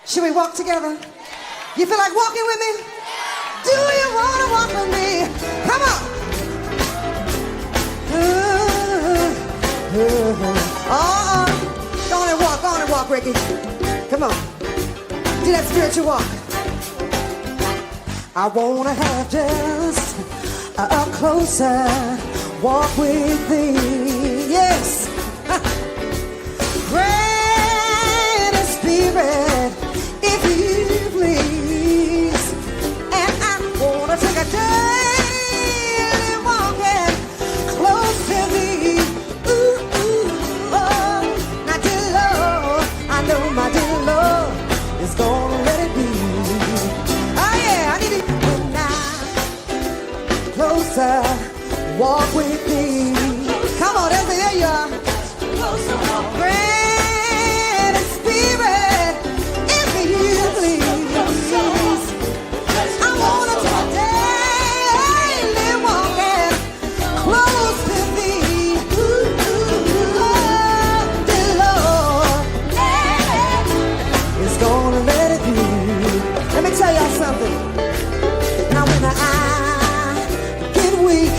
Should we walk together? You feel like walking with me? Do you want to walk with me? Come on. Go on and walk, Ricky. Come on. Do that spiritual walk. I want to have just a closer walk with thee. Yes. Great Spirit, if you please. And I want to take a daily walking close to thee. Ooh, ooh, oh. Now, dear Lord, I know my dear Lord is gonna let it be. Oh, yeah, I need it when I closer walk with thee. Come on, there you are. Closer walk. Great Spirit, if you please. I wanna take a daily walking close to thee. Ooh, ooh, oh, dear Lord is gonna let it be. Let me tell y'all something. Now when I get weak,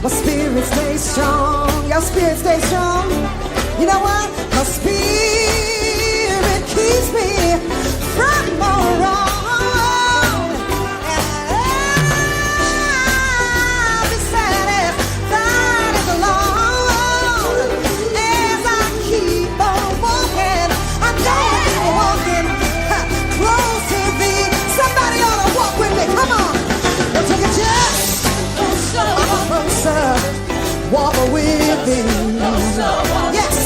my spirit stays strong. Your spirit stays strong. You know what? My spirit keeps me from all wrong. And I'll be satisfied as long as I keep on walking. I know I keep walking close to thee. Somebody ought to walk with me. Come on. Let's take a just closer walk with thee. Yes.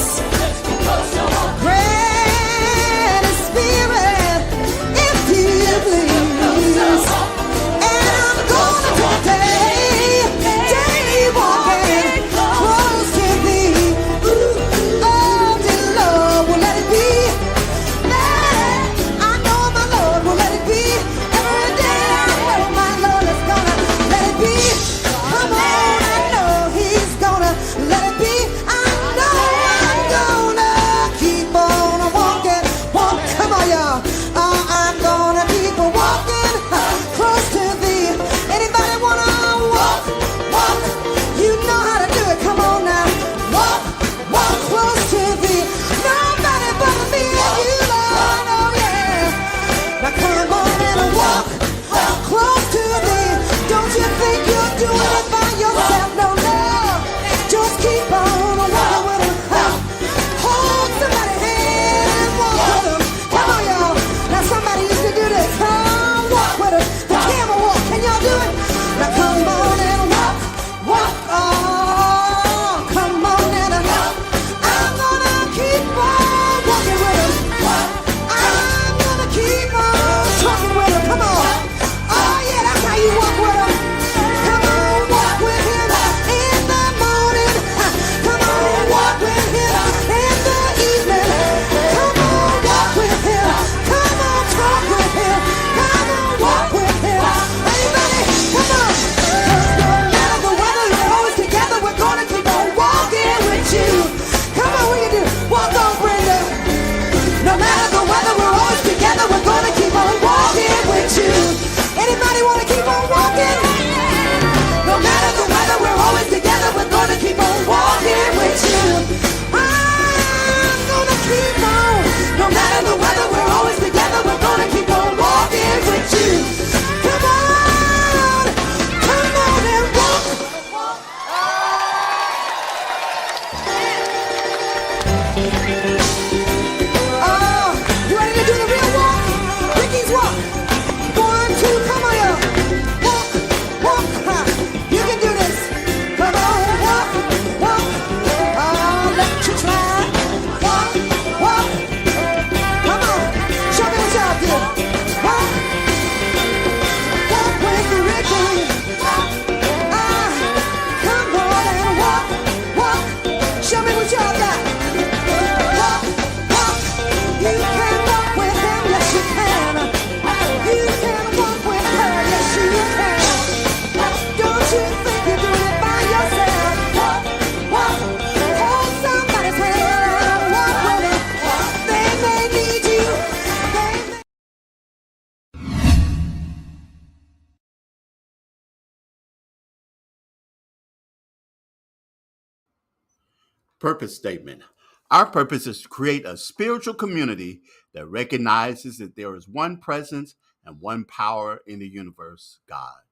Purpose statement. Our purpose is to create a spiritual community that recognizes that there is one presence and one power in the universe, God.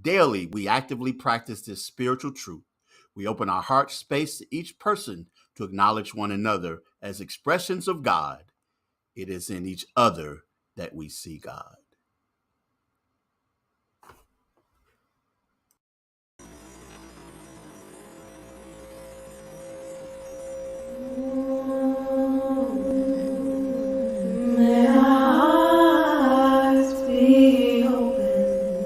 Daily, we actively practice this spiritual truth. We open our heart space to each person to acknowledge one another as expressions of God. It is in each other that we see God. May our hearts be open.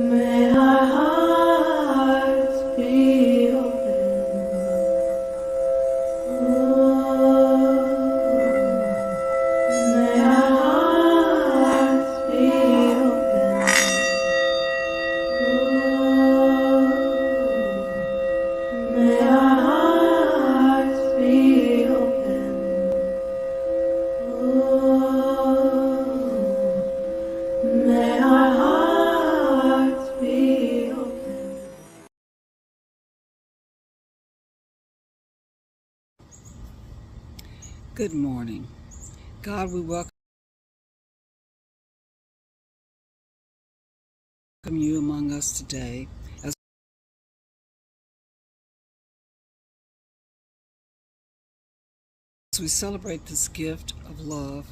May our hearts be open. May our hearts be open. May our hearts be open. May our hearts be open. Good morning. God, we welcome you among us today as we celebrate this gift of love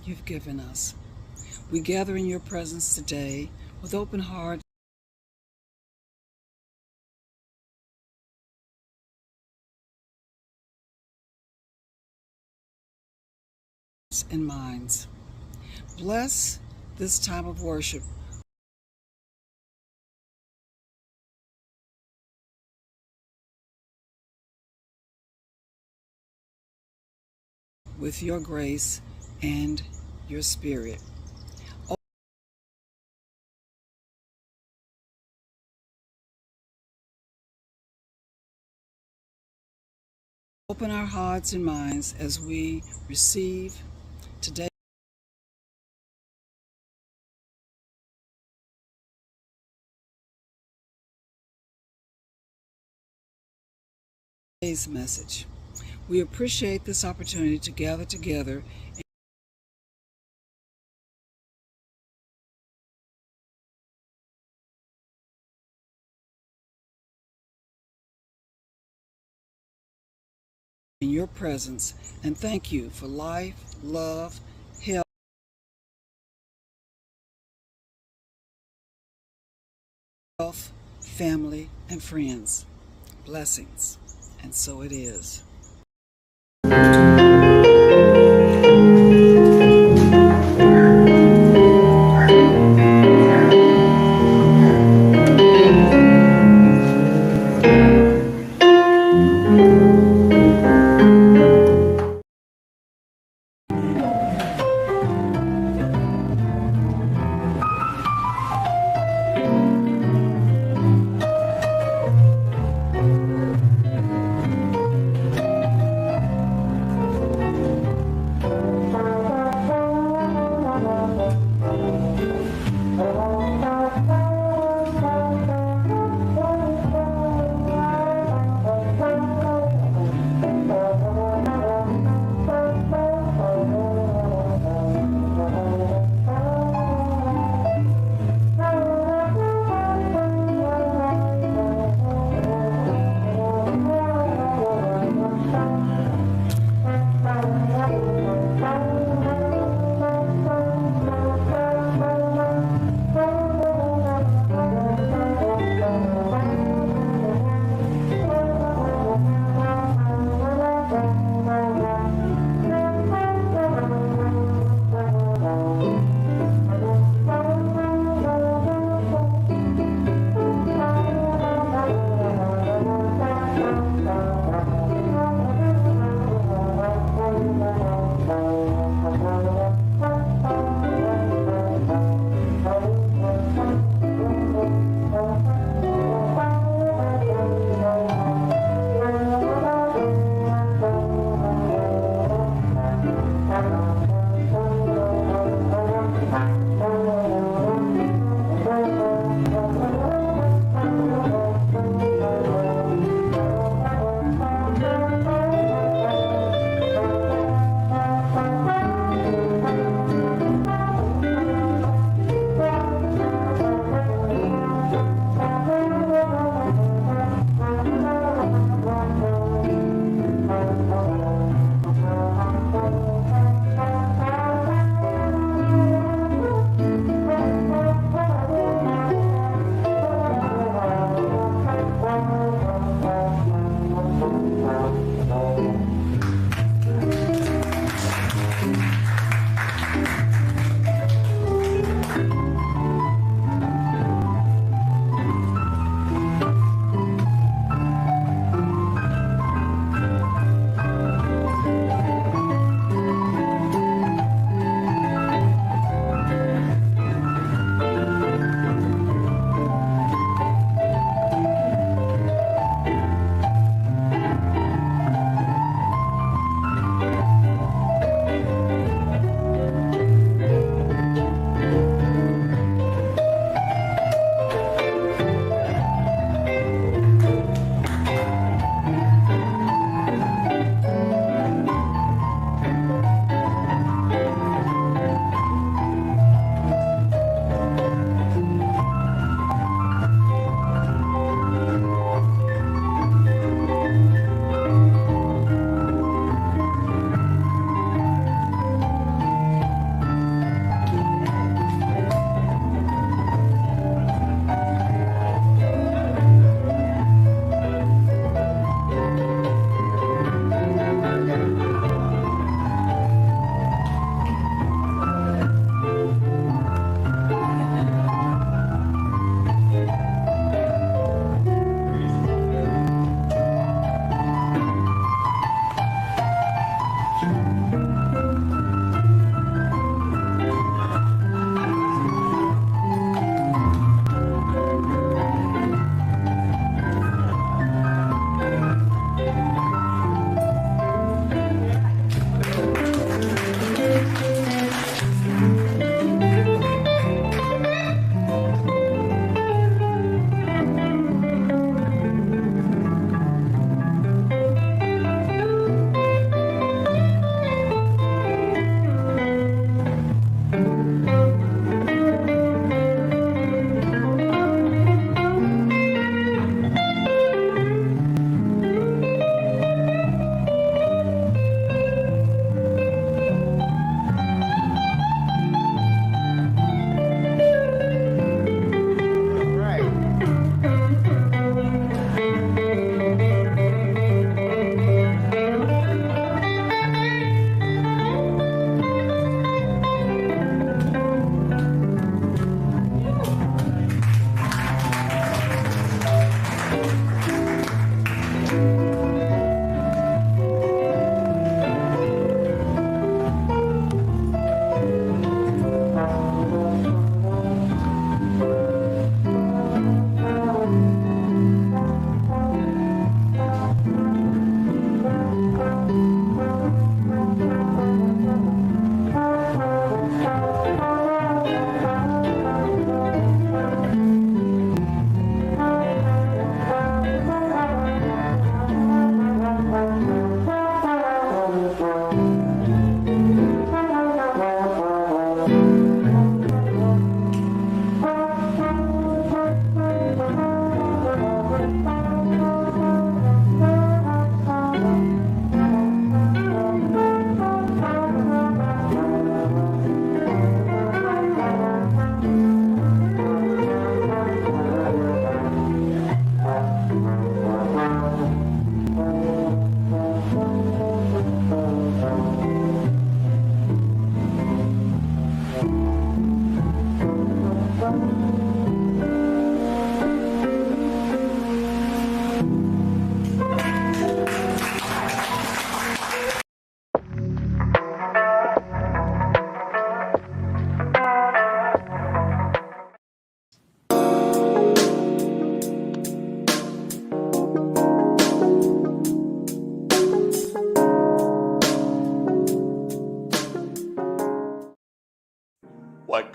you've given us. We gather in your presence today with open hearts and minds. Bless this time of worship with your grace and your spirit. Open our hearts and minds as we receive today's message. We appreciate this opportunity to gather together in your presence, and thank you for life, love, health, family, and friends. Blessings. And so it is.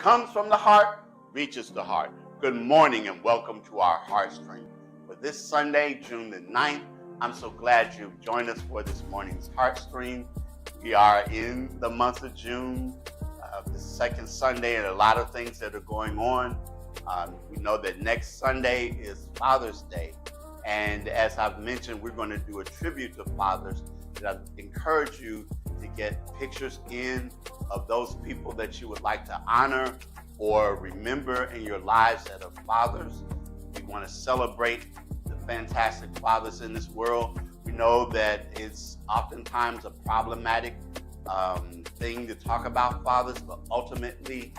comes from the heart reaches the heart. Good morning and welcome to our Heartstream. For this Sunday, June the 9th, I'm so glad you've joined us for this morning's Heartstream. We are in the month of June, the second Sunday, and a lot of things that are going on. We know that next Sunday is Father's Day. And as I've mentioned, we're going to do a tribute to fathers. And I encourage you to get pictures in of those people that you would like to honor or remember in your lives that are fathers. We want to celebrate the fantastic fathers in this world. We know that it's oftentimes a problematic thing to talk about fathers, but ultimately,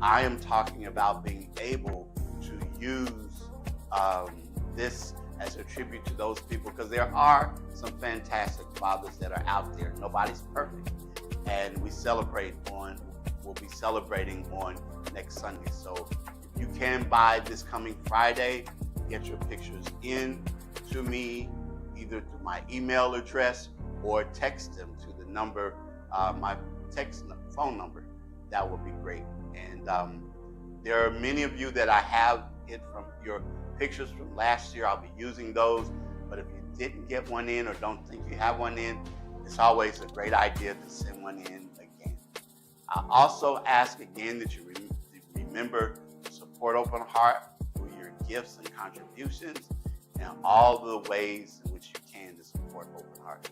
I am talking about being able to use this as a tribute to those people, because there are some fantastic fathers that are out there. Nobody's perfect, and we'll be celebrating on next Sunday. So if you can, by this coming Friday, get your pictures in to me, either through my email address or text them to the number, my phone number. That would be great. And there are many of you that I have it from your pictures from last year. I'll be using those, but if you didn't get one in or don't think you have one in, it's always a great idea to send one in again. I also ask again that you remember to support Open Heart through your gifts and contributions and all the ways in which you can to support Open Heart.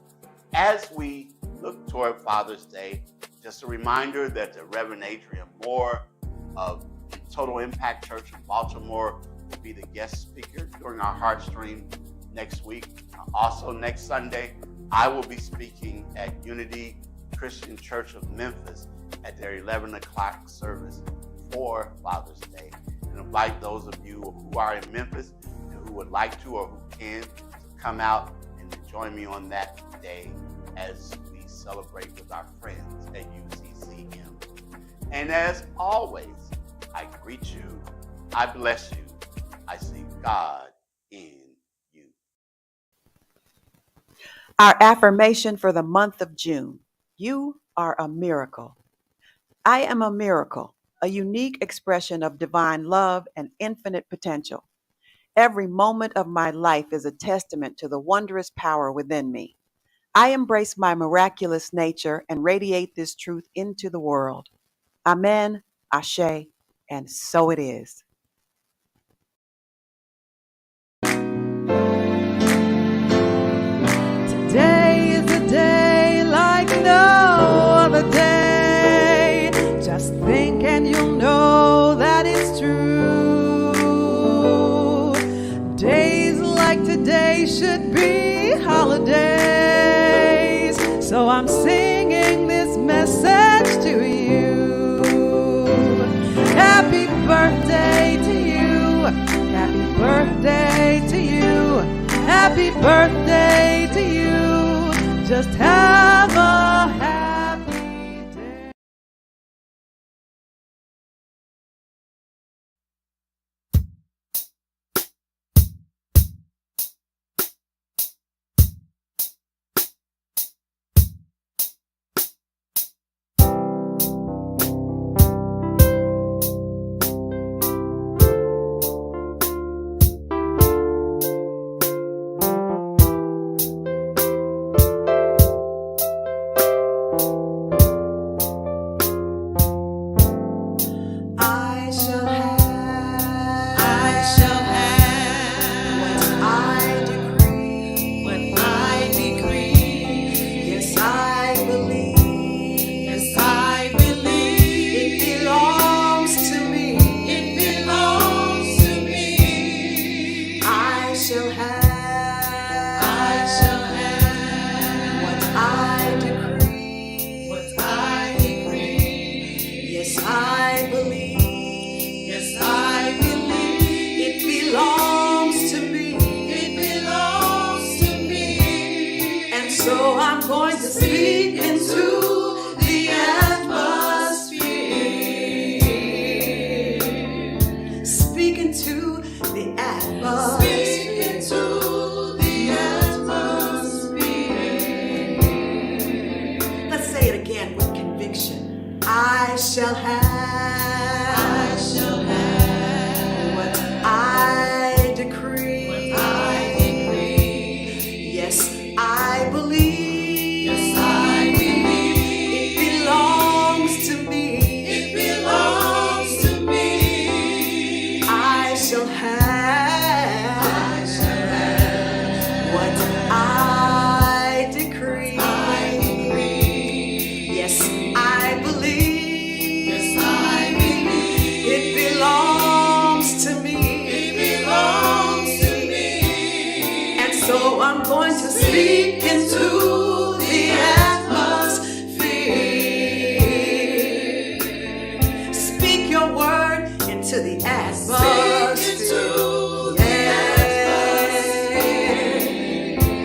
As we look toward Father's Day, just a reminder that the Reverend Adrian Moore of Total Impact Church in Baltimore will be the guest speaker during our Heartstream next week. Also next Sunday, I will be speaking at Unity Christian Church of Memphis at their 11 o'clock service for Father's Day. And invite those of you who are in Memphis and who would like to or who can to come out and to join me on that day as we celebrate with our friends at UCCM. And as always, I greet you, I bless you, I see God in you. Our affirmation for the month of June: you are a miracle. I am a miracle, a unique expression of divine love and infinite potential. Every moment of my life is a testament to the wondrous power within me. I embrace my miraculous nature and radiate this truth into the world. Amen, Ashe, and so it is. Today is a day like no other day. Just think and you'll know that it's true. Days like today should be holidays. So I'm singing this message to you. Happy birthday to you. Happy birthday to you. Happy birthday to you. Just have a happy day. So I'm going to speak into the atmosphere. Speak into the atmosphere. Speak into the atmosphere. Let's say it again with conviction. I shall have. Speak into the atmosphere. Speak your word into the atmosphere.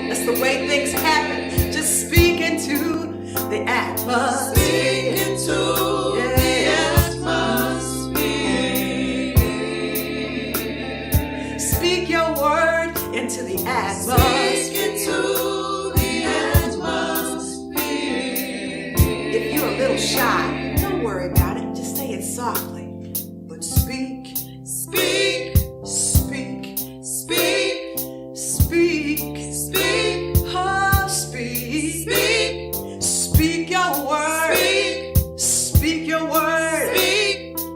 That's the way things happen. Just speak into the atmosphere. Speak into the atmosphere. Speak your word into the atmosphere. Speak into the atmosphere. If you're a little shy, don't worry about it. Just say it softly. But speak, speak, speak, speak, speak, speak, oh, speak, speak, speak your word, speak your word,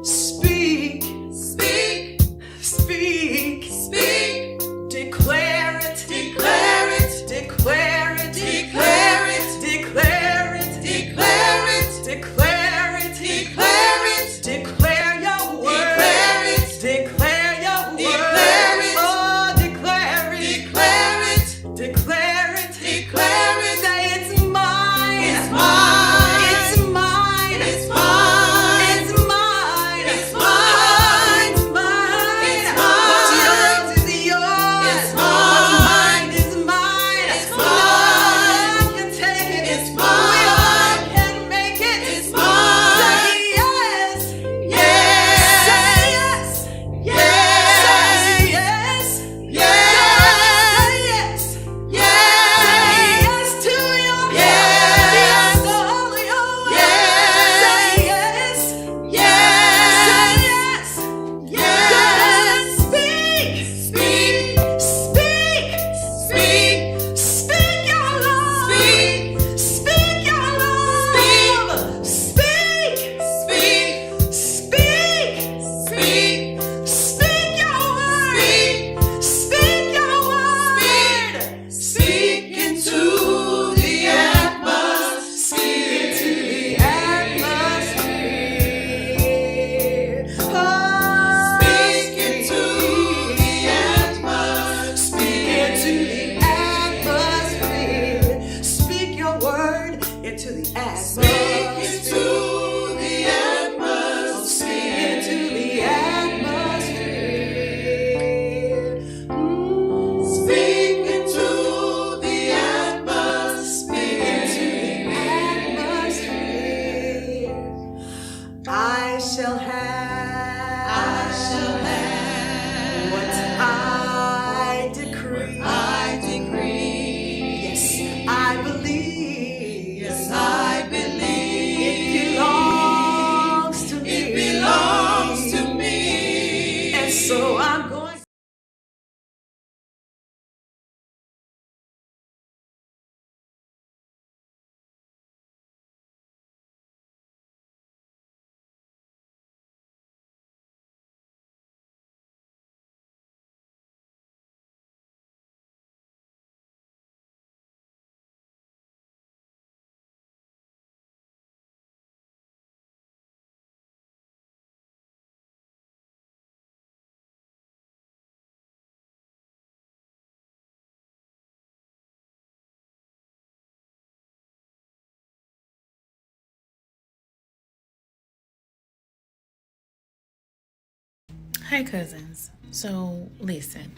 speak, speak, speak, speak, declare it, declare it, declare it, declare it, declare it, declare it, declare it, declare it, declare your word, declare your word, oh, declare it, declare it, declare it, declare it, say it's mine, it's mine, it's mine, it's mine, it's mine, it's mine, it's mine, it's mine, what's yours is yours, it's mine, what's mine is mine, it's mine, you can take it, it's mine, we all can make it, it's mine, say yes, yes, say yes, yes, say yes, yes, say yes, yes, say yes to your yes to all your yes, say yes, yes, say yes, yes, speak, speak, speak, speak, speak your love, speak your love, speak, speak, speak, speak, speak your word, speak your word, speak into the atmosphere, into the atmosphere, oh, speak into the atmosphere, speak into the atmosphere, speak your word into the atmosphere, speak into the atmosphere, into the atmosphere, speak into the atmosphere, into the atmosphere. I shall have what I decree. Yes, I believe. Yes, I believe. It belongs to me. It belongs to me. And so I'm going. Hi, cousins. So, listen,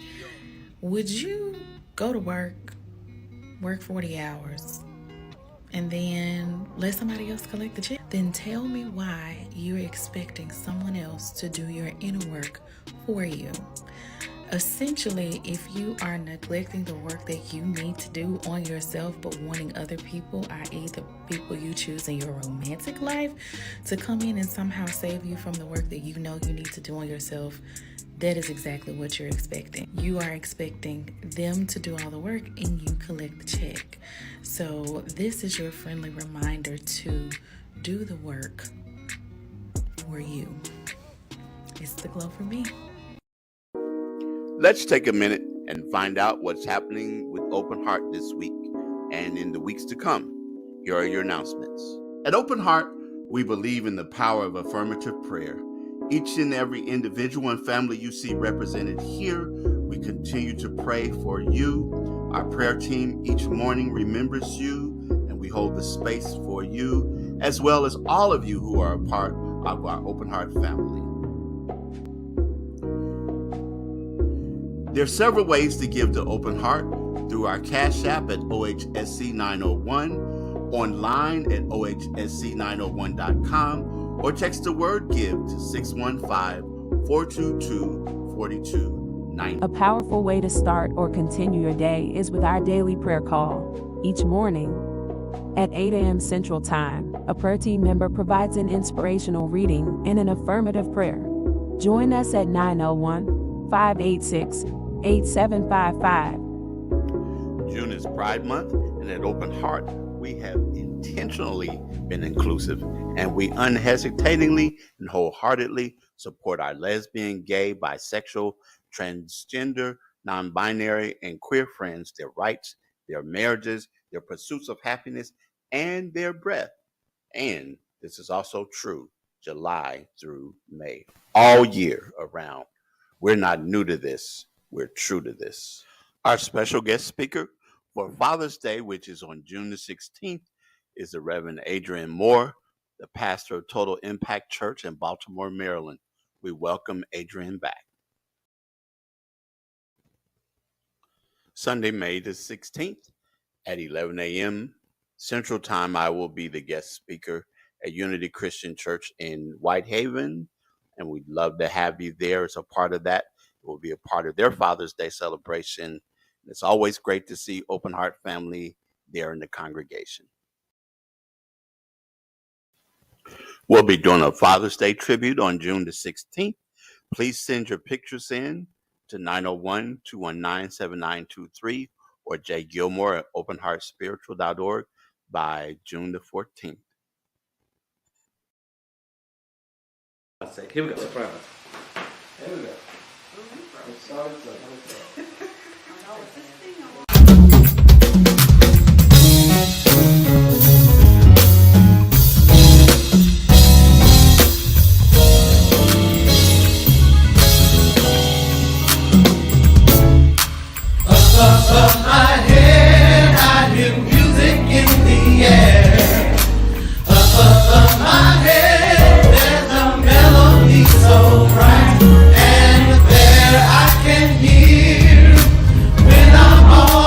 would you go to work 40 hours, and then let somebody else collect the check? Then tell me why you're expecting someone else to do your inner work for you. Essentially, if you are neglecting the work that you need to do on yourself, but wanting other people, i.e., the people you choose in your romantic life, to come in and somehow save you from the work that you know you need to do on yourself, that is exactly what you're expecting. You are expecting them to do all the work and you collect the check. So this is your friendly reminder to do the work for you. It's the glow for me. Let's take a minute and find out what's happening with Open Heart this week and in the weeks to come. Here are your announcements. At Open Heart, we believe in the power of affirmative prayer. Each and every individual and family you see represented here, we continue to pray for you, Our prayer team each morning remembers you, and we hold the space for you, as well as all of you who are a part of our Open Heart family. There are several ways to give to Open Heart: through our Cash App at OHSC901, online at OHSC901.com, or text the word GIVE to 615-422-4290. A powerful way to start or continue your day is with our daily prayer call. Each morning, at 8 a.m. Central Time, a prayer team member provides an inspirational reading and an affirmative prayer. Join us at 901-586-8755. June is Pride Month, and at Open Heart, we have intentionally been inclusive, and we unhesitatingly and wholeheartedly support our lesbian, gay, bisexual, transgender, non-binary, and queer friends, their rights, their marriages, their pursuits of happiness, and their breath. And this is also true July through May, all year around. We're not new to this, we're true to this. Our special guest speaker for Father's Day, which is on June the 16th, is the Reverend Adrian Moore, the pastor of Total Impact Church in Baltimore, Maryland. We welcome Adrian back. Sunday, May the 16th at 11 a.m. Central Time, I will be the guest speaker at Unity Christian Church in Whitehaven, and we'd love to have you there as a part of that. It will be a part of their Father's Day celebration. It's always great to see Open Heart family there in the congregation. We'll be doing a Father's Day tribute on June the 16th. Please send your pictures in to 901-219-7923 or Jay Gilmore at openheartspiritual.org by June the 14th. Here we go. Surprise. Here we go. Above my head, I hear music in the air. Above my head, there's a melody so bright, and there I can hear when I'm on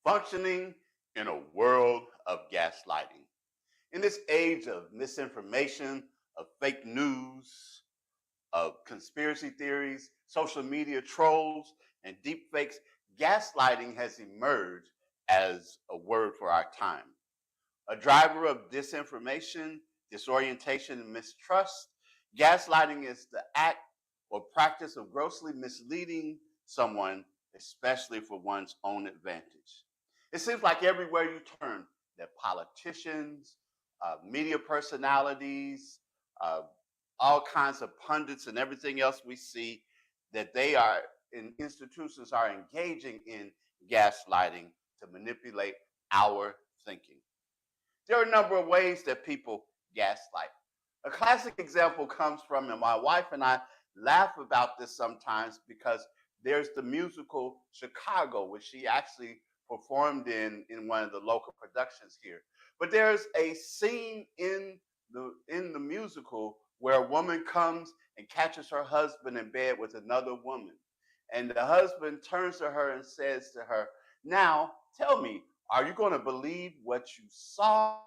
functioning in a world of gaslighting. In this age of misinformation, of fake news, of conspiracy theories, social media trolls, and deep fakes, gaslighting has emerged as a word for our time. A driver of disinformation, disorientation, and mistrust, gaslighting is the act or practice of grossly misleading someone, especially for one's own advantage. It seems like everywhere you turn, that politicians, media personalities, uh, all kinds of pundits, and everything else we see, that they are in institutions are engaging in gaslighting to manipulate our thinking. There are a number of ways that people gaslight. A classic example comes from, and my wife and I laugh about this sometimes because there's the musical Chicago, which she actually performed in one of the local productions here. But there's a scene in the musical where a woman comes and catches her husband in bed with another woman. And the husband turns to her and says to her, "Now tell me, are you going to believe what you saw?"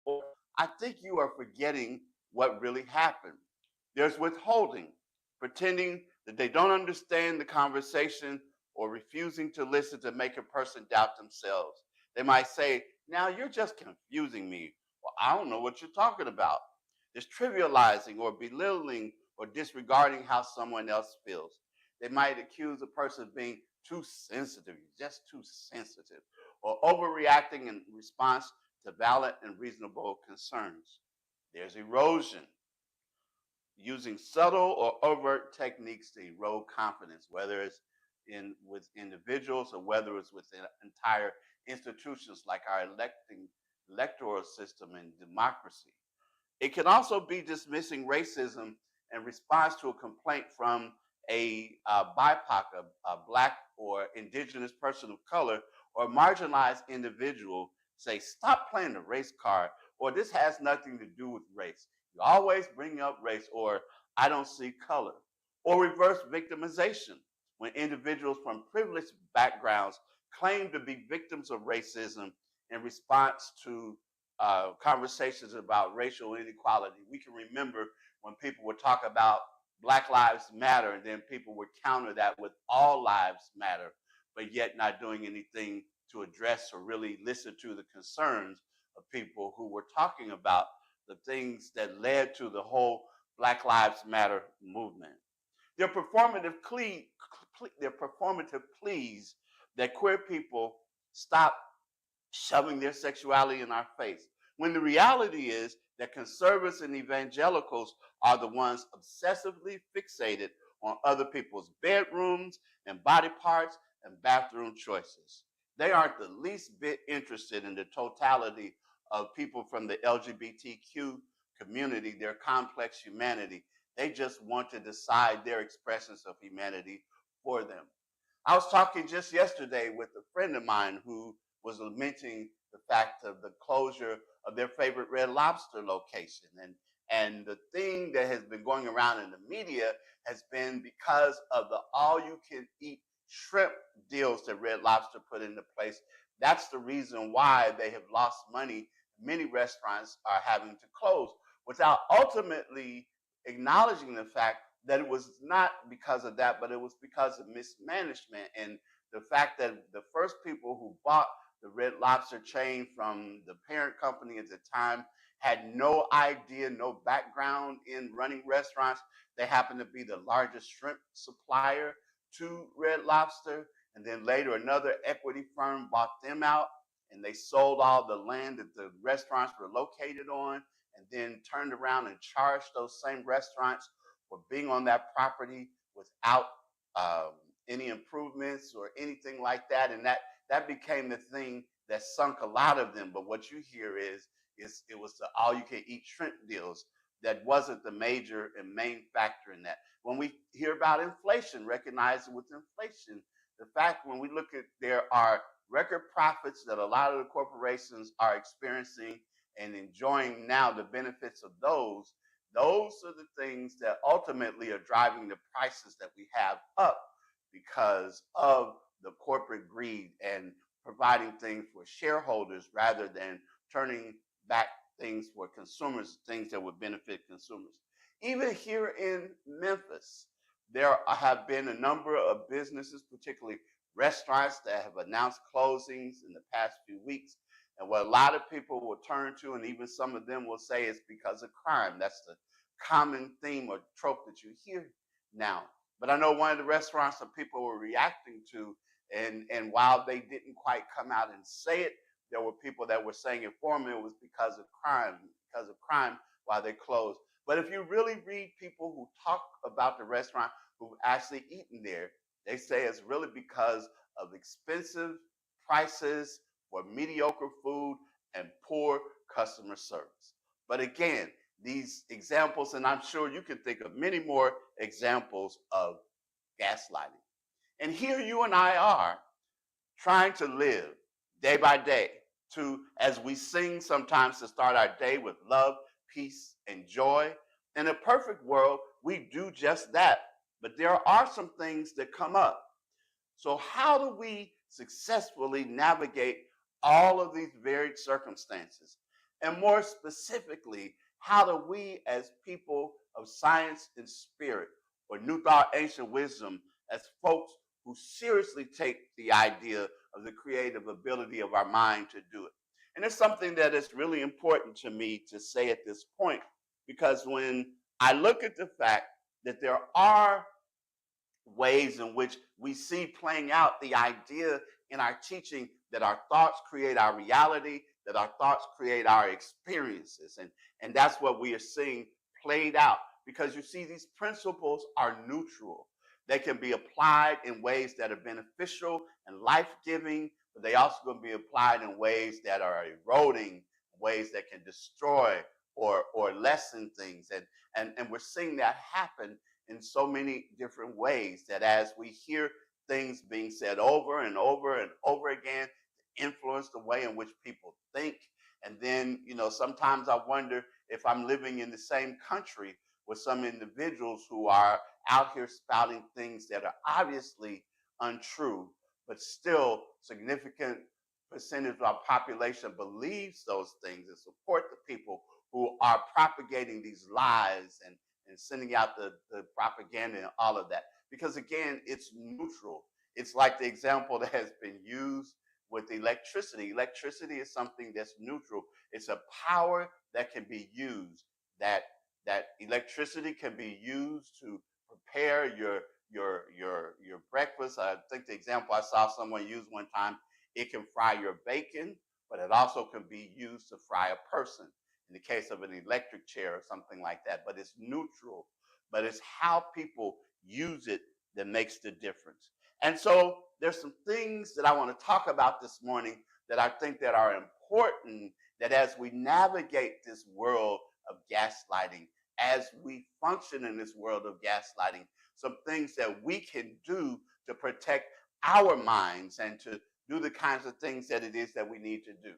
Or, "I think you are forgetting what really happened." There's withholding, pretending that they don't understand the conversation or refusing to listen to make a person doubt themselves. They might say, "Now you're just confusing me," or "I don't know what you're talking about." There's trivializing or belittling or disregarding how someone else feels. They might accuse a person of being too sensitive, just too sensitive, or overreacting in response to valid and reasonable concerns. There's erosion, using subtle or overt techniques to erode confidence, whether it's in with individuals or whether it's within entire institutions like our electoral system and democracy. It can also be dismissing racism in response to a complaint from a BIPOC, a Black or Indigenous person of color, or a marginalized individual. Say, "Stop playing the race card," or "This has nothing to do with race. You always bring up race," or "I don't see color." Or reverse victimization, when individuals from privileged backgrounds claim to be victims of racism in response to conversations about racial inequality. We can remember when people would talk about Black Lives Matter, and then people would counter that with "all lives matter," but yet not doing anything to address or really listen to the concerns of people who were talking about the things that led to the whole Black Lives Matter movement. They're performative they're performative pleas that queer people stop shoving their sexuality in our face. When the reality is that conservatives and evangelicals are the ones obsessively fixated on other people's bedrooms and body parts and bathroom choices. They aren't the least bit interested in the totality of people from the LGBTQ community, their complex humanity. They just want to decide their expressions of humanity for them. I was talking just yesterday with a friend of mine who was lamenting the fact of the closure of their favorite Red Lobster location. And the thing that has been going around in the media has been because of the all you can eat shrimp deals that Red Lobster put into place. That's the reason why they have lost money. Many restaurants are having to close without ultimately acknowledging the fact that it was not because of that, but it was because of mismanagement and the fact that the first people who bought the Red Lobster chain from the parent company at the time had no idea, no background in running restaurants. They happened to be the largest shrimp supplier to Red Lobster. And then later, another equity firm bought them out and they sold all the land that the restaurants were located on, and then turned around and charged those same restaurants for being on that property without um, any improvements or anything like that. And that became the thing that sunk a lot of them. But what you hear is it was the all you can eat shrimp deals. that wasn't the major and main factor in that. When we hear about inflation, recognize with inflation, the fact when we look at there are record profits that a lot of the corporations are experiencing and enjoying now the benefits of those are the things that ultimately are driving the prices that we have up because of the corporate greed and providing things for shareholders rather than turning back things for consumers, things that would benefit consumers. Even here in Memphis, there have been a number of businesses, particularly restaurants, that have announced closings in the past few weeks. And what a lot of people will turn to, and even some of them will say, is because of crime. That's the common theme or trope that you hear now. But I know one of the restaurants that people were reacting to, and while they didn't quite come out and say it, there were people that were saying it for me. It was because of crime why they closed. But if you really read people who talk about the restaurant who've actually eaten there, they say it's really because of expensive prices for mediocre food and poor customer service. But again, these examples, and I'm sure you can think of many more examples of gaslighting. And here you and I are trying to live day by day to, as we sing sometimes to start our day with love, peace, and joy. In a perfect world, we do just that. But there are some things that come up. So how do we successfully navigate all of these varied circumstances? And more specifically, how do we as people of science and spirit, or New Thought, Ancient Wisdom, as folks who seriously take the idea of the creative ability of our mind to do it? And it's something that is really important to me to say at this point, because when I look at the fact that there are ways in which we see playing out the idea in our teaching that our thoughts create our reality, that our thoughts create our experiences. And that's what we are seeing played out, because you see, these principles are neutral. They can be applied in ways that are beneficial and life-giving, but they also can be applied in ways that are eroding, ways that can destroy or lessen things. And we're seeing that happen in so many different ways, that as we hear things being said over and over and over again, influence the way in which people think. And then, sometimes I wonder if I'm living in the same country with some individuals who are out here spouting things that are obviously untrue, but still significant percentage of our population believes those things and support the people who are propagating these lies and sending out the propaganda and all of that. Because again, it's neutral. It's like the example that has been used with electricity. Electricity is something that's neutral. It's a power that can be used. That electricity can be used to prepare your breakfast. I think the example I saw someone use one time, it can fry your bacon, but it also can be used to fry a person in the case of an electric chair or something like that. But it's neutral, but it's how people use it that makes the difference. And so there's some things that I want to talk about this morning that I think that are important, that as we navigate this world of gaslighting, as we function in this world of gaslighting, some things that we can do to protect our minds and to do the kinds of things that it is that we need to do.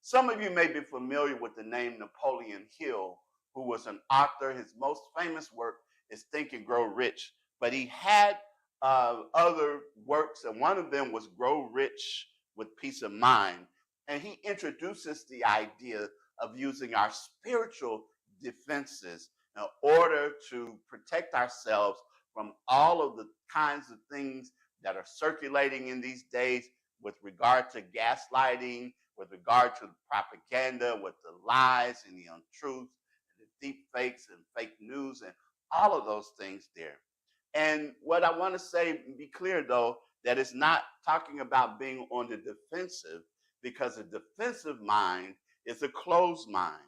Some of you may be familiar with the name Napoleon Hill, who was an author. His most famous work is Think and Grow Rich, but he had other works, and one of them was Grow Rich with Peace of Mind. And he introduces the idea of using our spiritual defenses in order to protect ourselves from all of the kinds of things that are circulating in these days with regard to gaslighting, with regard to the propaganda, with the lies and the untruths, and the deep fakes and fake news, and all of those things there. And what I want to say, be clear though, that it's not talking about being on the defensive, because a defensive mind is a closed mind.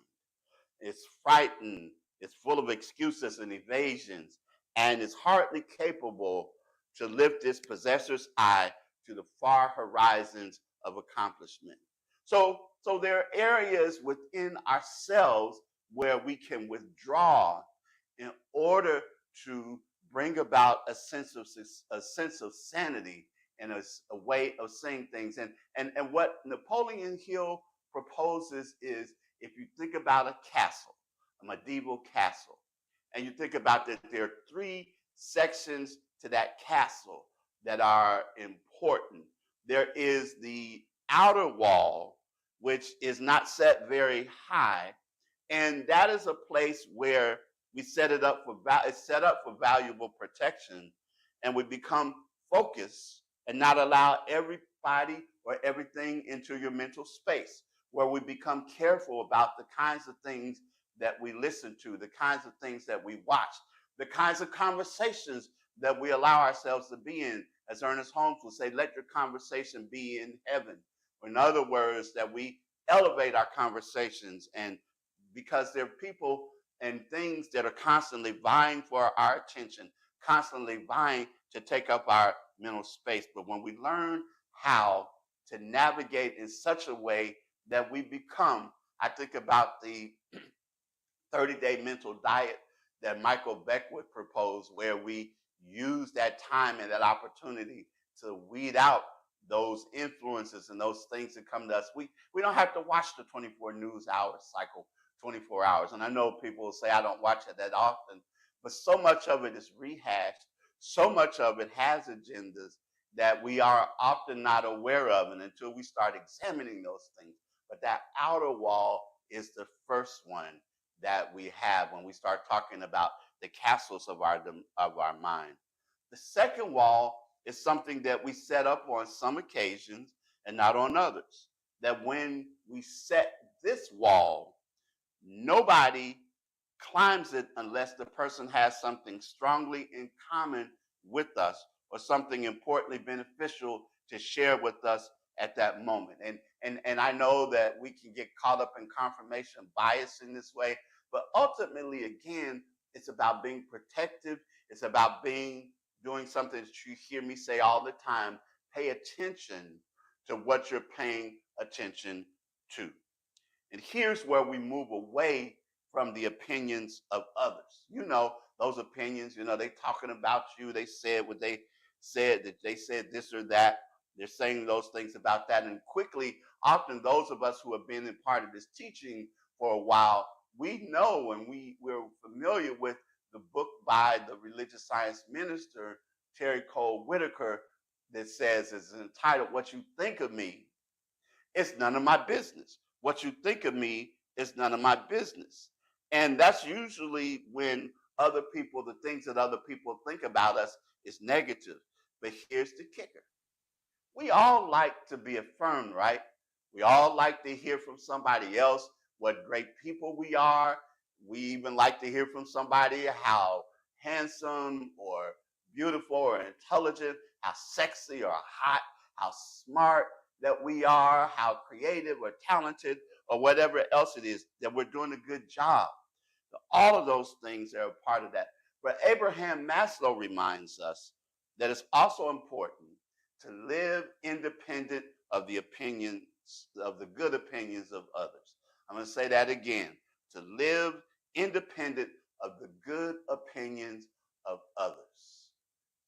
It's frightened, it's full of excuses and evasions, and it's hardly capable to lift its possessor's eye to the far horizons of accomplishment. So there are areas within ourselves where we can withdraw in order to bring about a sense of sanity and a way of saying things. And what Napoleon Hill proposes is, if you think about a castle, a medieval castle, and you think about that there are three sections to that castle that are important. There is the outer wall, which is not set very high, and that is a place where we set it up for it's set up for valuable protection, and we become focused and not allow everybody or everything into your mental space, where we become careful about the kinds of things that we listen to, the kinds of things that we watch, the kinds of conversations that we allow ourselves to be in. As Ernest Holmes would say, let your conversation be in heaven. Or in other words, that we elevate our conversations, and because there are people and things that are constantly vying for our attention, constantly vying to take up our mental space. But when we learn how to navigate in such a way that we become, I think about the 30-day mental diet that Michael Beckwith proposed, where we use that time and that opportunity to weed out those influences and those things that come to us. We don't have to watch the 24 news hour cycle 24 hours. And I know people will say I don't watch it that often, but so much of it is rehashed. So much of it has agendas that we are often not aware of, and until we start examining those things. But that outer wall is the first one that we have when we start talking about the castles of our mind. The second wall is something that we set up on some occasions and not on others. That when we set this wall, nobody climbs it unless the person has something strongly in common with us, or something importantly beneficial to share with us at that moment. And I know that we can get caught up in confirmation bias in this way, but ultimately, again, it's about being protective. It's about doing something that you hear me say all the time: pay attention to what you're paying attention to. And here's where we move away from the opinions of others. Those opinions, they talking about you. They said what they said, that they said this or that. They're saying those things about that. And quickly, often those of us who have been in part of this teaching for a while, we know, and we're familiar with the book by the religious science minister, Terry Cole Whitaker, that says, is entitled, "What You Think of Me, It's None of My Business." What you think of me is none of my business. And that's usually when the things that other people think about us is negative. But here's the kicker. We all like to be affirmed, right? We all like to hear from somebody else what great people we are. We even like to hear from somebody how handsome or beautiful or intelligent, how sexy or hot, how smart that we are, how creative or talented or whatever else it is, that we're doing a good job. All of those things are a part of that. But Abraham Maslow reminds us that it's also important to live independent of the opinions, of the good opinions of others. I'm going to say that again: to live independent of the good opinions of others.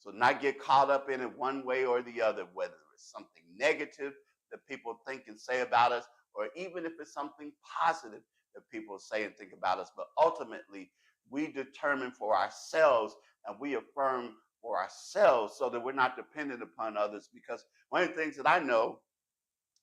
So not get caught up in it one way or the other, whether it's something negative that people think and say about us, or even if it's something positive that people say and think about us. But ultimately, we determine for ourselves and we affirm for ourselves, so that we're not dependent upon others. Because one of the things that I know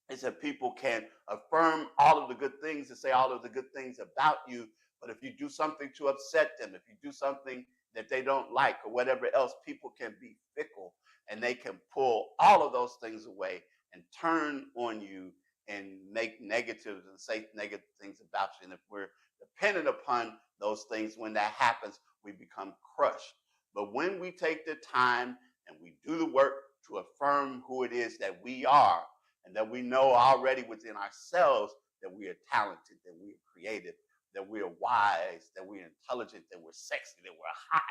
is that people can affirm all of the good things and say all of the good things about you, but if you do something to upset them, if you do something that they don't like or whatever else, people can be fickle, and they can pull all of those things away and turn on you and make negatives and say negative things about you. And if we're dependent upon those things, when that happens, we become crushed. But when we take the time and we do the work to affirm who it is that we are, and that we know already within ourselves that we are talented, that we are creative, that we are wise, that we're intelligent, that we're sexy, that we're hot,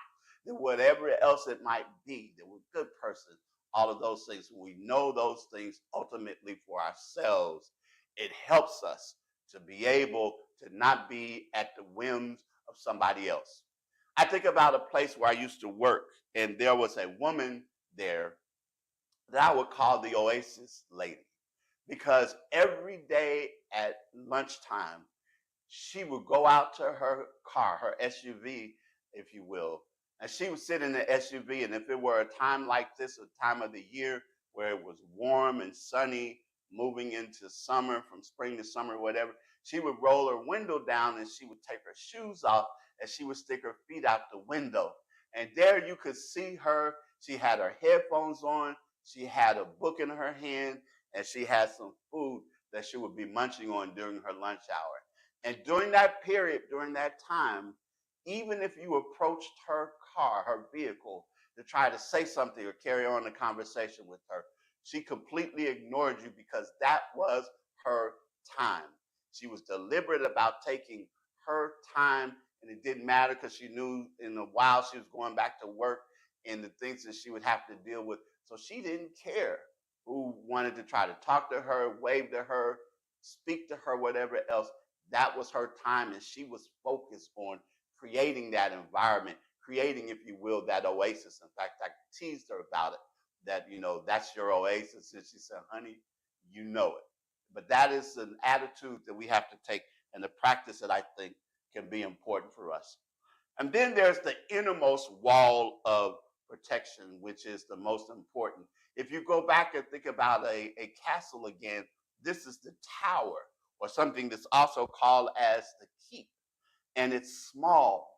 that whatever else it might be, that we're a good person, all of those things, when we know those things ultimately for ourselves, it helps us to be able to not be at the whims of somebody else. I think about a place where I used to work, and there was a woman there that I would call the Oasis lady, because every day at lunchtime, she would go out to her car, her SUV, if you will, and she would sit in the SUV. And if it were a time like this, a time of the year where it was warm and sunny, moving into summer, from spring to summer, whatever, she would roll her window down and she would take her shoes off and she would stick her feet out the window. And there you could see her. She had her headphones on, she had a book in her hand, and she had some food that she would be munching on during her lunch hour. And during that period, during that time, even if you approached her car, her vehicle, to try to say something or carry on a conversation with her, she completely ignored you because that was her time. She was deliberate about taking her time, and it didn't matter because she knew in a while she was going back to work and the things that she would have to deal with. So she didn't care who wanted to try to talk to her, wave to her, speak to her, whatever else. That was her time, and she was focused on creating that environment, creating, if you will, that oasis. In fact, I teased her about it, that, that's your oasis. And she said, honey, you know it. But that is an attitude that we have to take, and a practice that I think can be important for us. And then there's the innermost wall of protection, which is the most important. If you go back and think about a castle again, this is the tower, or something that's also called as the keep. And it's small,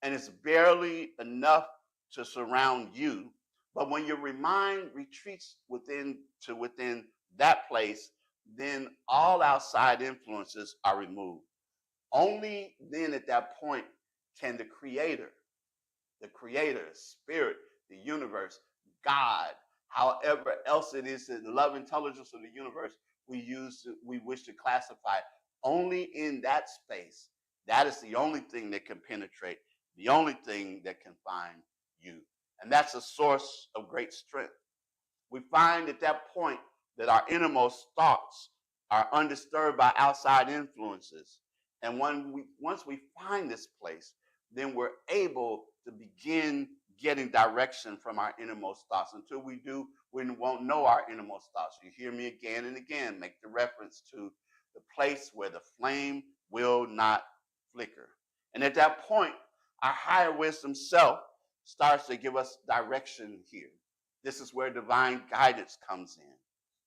and it's barely enough to surround you. But when your mind retreats within that place, then all outside influences are removed. Only then at that point can the creator, spirit, the universe, God, however else it is, the love intelligence of the universe we wish to classify, only in that space, that is the only thing that can penetrate, the only thing that can find you. And that's a source of great strength. We find at that point that our innermost thoughts are undisturbed by outside influences. And once we find this place, then we're able to begin getting direction from our innermost thoughts. Until we do, we won't know our innermost thoughts. You hear me again and again make the reference to the place where the flame will not flicker. And at that point, our higher wisdom self starts to give us direction here. This is where divine guidance comes in.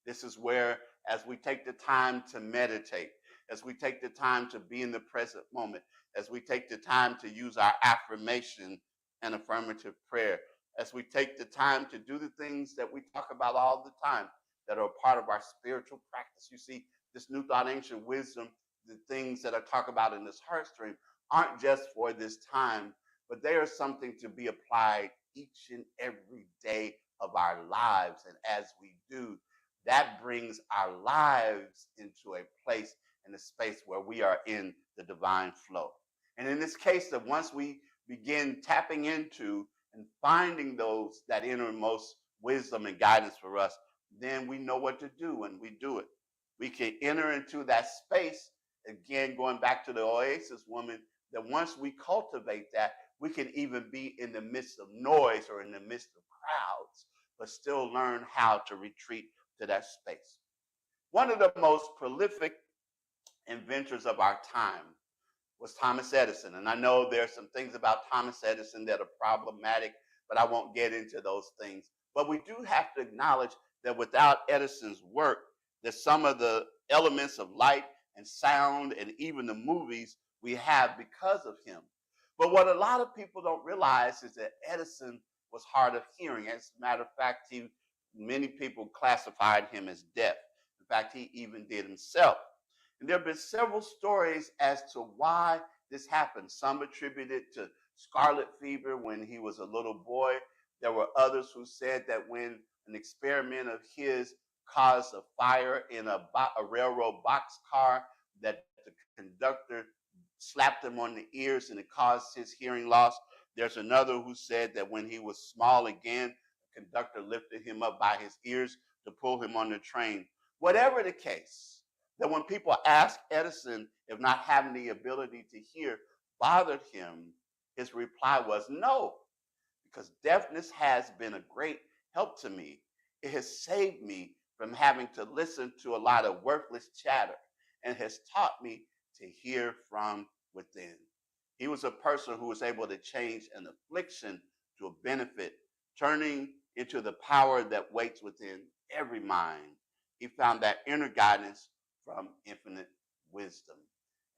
This is where, as we take the time to meditate, as we take the time to be in the present moment, as we take the time to use our affirmation and affirmative prayer, as we take the time to do the things that we talk about all the time that are part of our spiritual practice. You see, this New Thought Ancient Wisdom, the things that I talk about in this Heartstream aren't just for this time, but they are something to be applied each and every day of our lives. And as we do, that brings our lives into a place and a space where we are in the divine flow. And in this case, that once we begin tapping into and finding that innermost wisdom and guidance for us, then we know what to do when we do it. We can enter into that space, again, going back to the Oasis woman, that once we cultivate that, we can even be in the midst of noise or in the midst of crowds, but still learn how to retreat to that space. One of the most prolific inventors of our time was Thomas Edison. And I know there's some things about Thomas Edison that are problematic, but I won't get into those things. But we do have to acknowledge that without Edison's work, that some of the elements of light and sound and even the movies we have because of him. But what a lot of people don't realize is that Edison was hard of hearing. As a matter of fact, many people classified him as deaf. In fact, he even did himself. And there have been several stories as to why this happened. Some attributed to scarlet fever when he was a little boy. There were others who said that when an experiment of his caused a fire in a railroad boxcar, that the conductor slapped him on the ears and it caused his hearing loss. There's another who said that when he was small again, the conductor lifted him up by his ears to pull him on the train. Whatever the case, That when people asked Edison if not having the ability to hear bothered him, his reply was no, because deafness has been a great help to me. It has saved me from having to listen to a lot of worthless chatter and has taught me to hear from within. He was a person who was able to change an affliction to a benefit, turning into the power that waits within every mind. He found that inner guidance from infinite wisdom.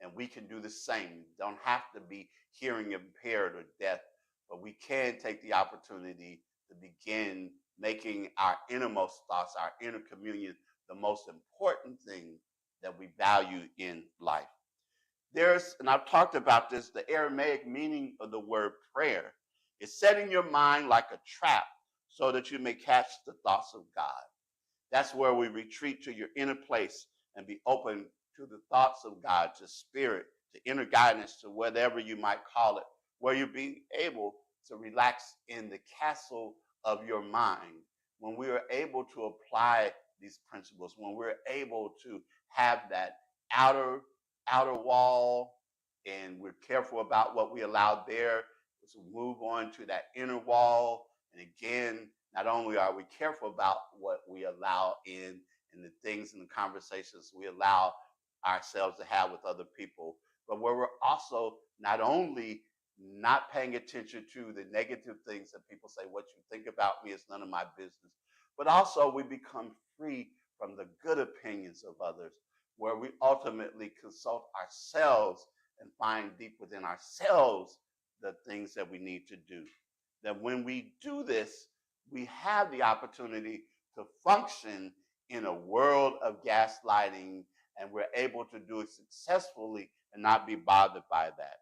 And we can do the same. Don't have to be hearing impaired or deaf, but we can take the opportunity to begin making our innermost thoughts, our inner communion, the most important thing that we value in life. And I've talked about this, the Aramaic meaning of the word prayer is setting your mind like a trap so that you may catch the thoughts of God. That's where we retreat to your inner place and be open to the thoughts of God, to spirit, to inner guidance, to whatever you might call it, where you be able to relax in the castle of your mind. When we are able to apply these principles, when we're able to have that outer wall, and we're careful about what we allow there, so move on to that inner wall. And again, not only are we careful about what we allow in the things and the conversations we allow ourselves to have with other people, but where we're also not only not paying attention to the negative things that people say, what you think about me is none of my business, but also we become free from the good opinions of others, where we ultimately consult ourselves and find deep within ourselves the things that we need to do. That when we do this, we have the opportunity to function in a world of gaslighting, and we're able to do it successfully and not be bothered by that.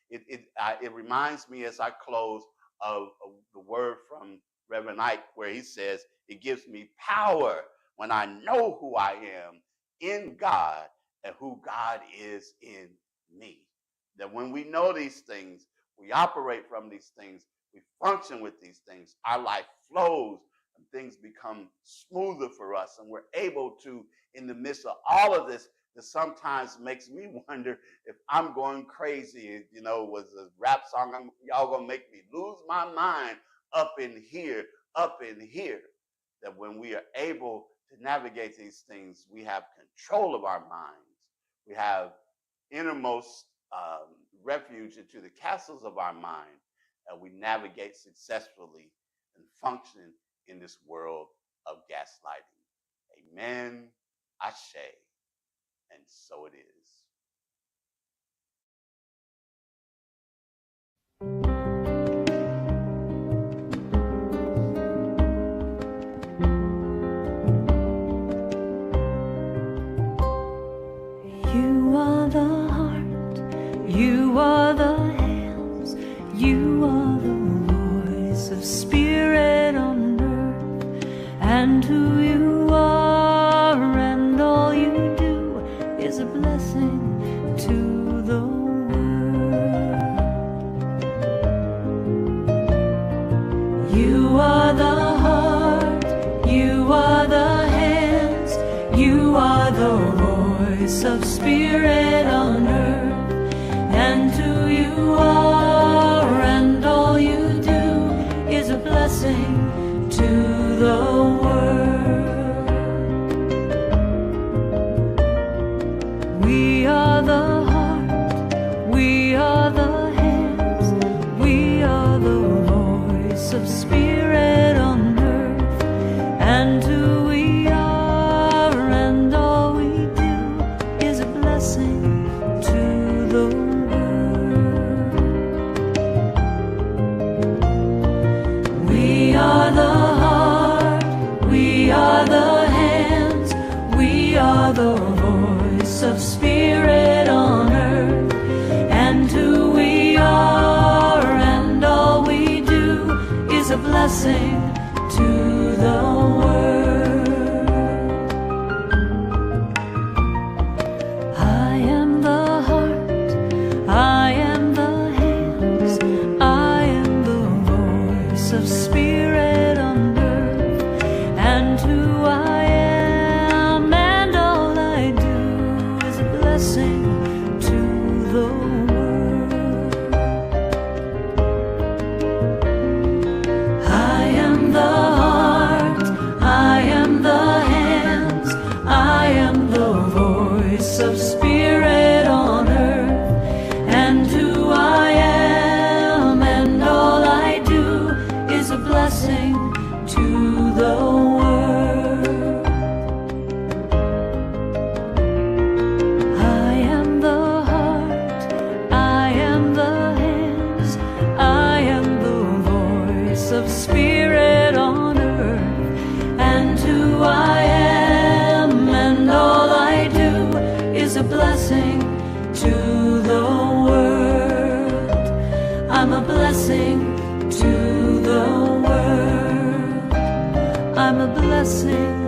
It reminds me as I close of the word from Reverend Ike, where he says, it gives me power when I know who I am in God and who God is in me. That when we know these things, we operate from these things, we function with these things, our life flows and things become smoother for us. And we're able to, in the midst of all of this, that sometimes makes me wonder if I'm going crazy. You know, was a rap song, y'all gonna make me lose my mind up in here. That when we are able to navigate these things, we have control of our minds. We have innermost refuge into the castles of our mind, and we navigate successfully and function in this world of gaslighting. Amen, ashe, and so it is. You are the heart, you are the hands, you are the voice of spirit on earth, and who you are and all you do is a blessing to the world. You are the heart, you are the hands, you are the voice of spirit on earth, and who you are and all you do is a blessing to the world. We are the heart, we are the hands, we are the voice of spirit on earth, and who we are and all we do is a blessing to the world. We are the heart, we are the hands, we are the voice of spirit on earth, and who we are and all we do is a blessing to the world. I am the heart, I am the hands, I am the voice of spirit on earth, and who I am and all I do blessing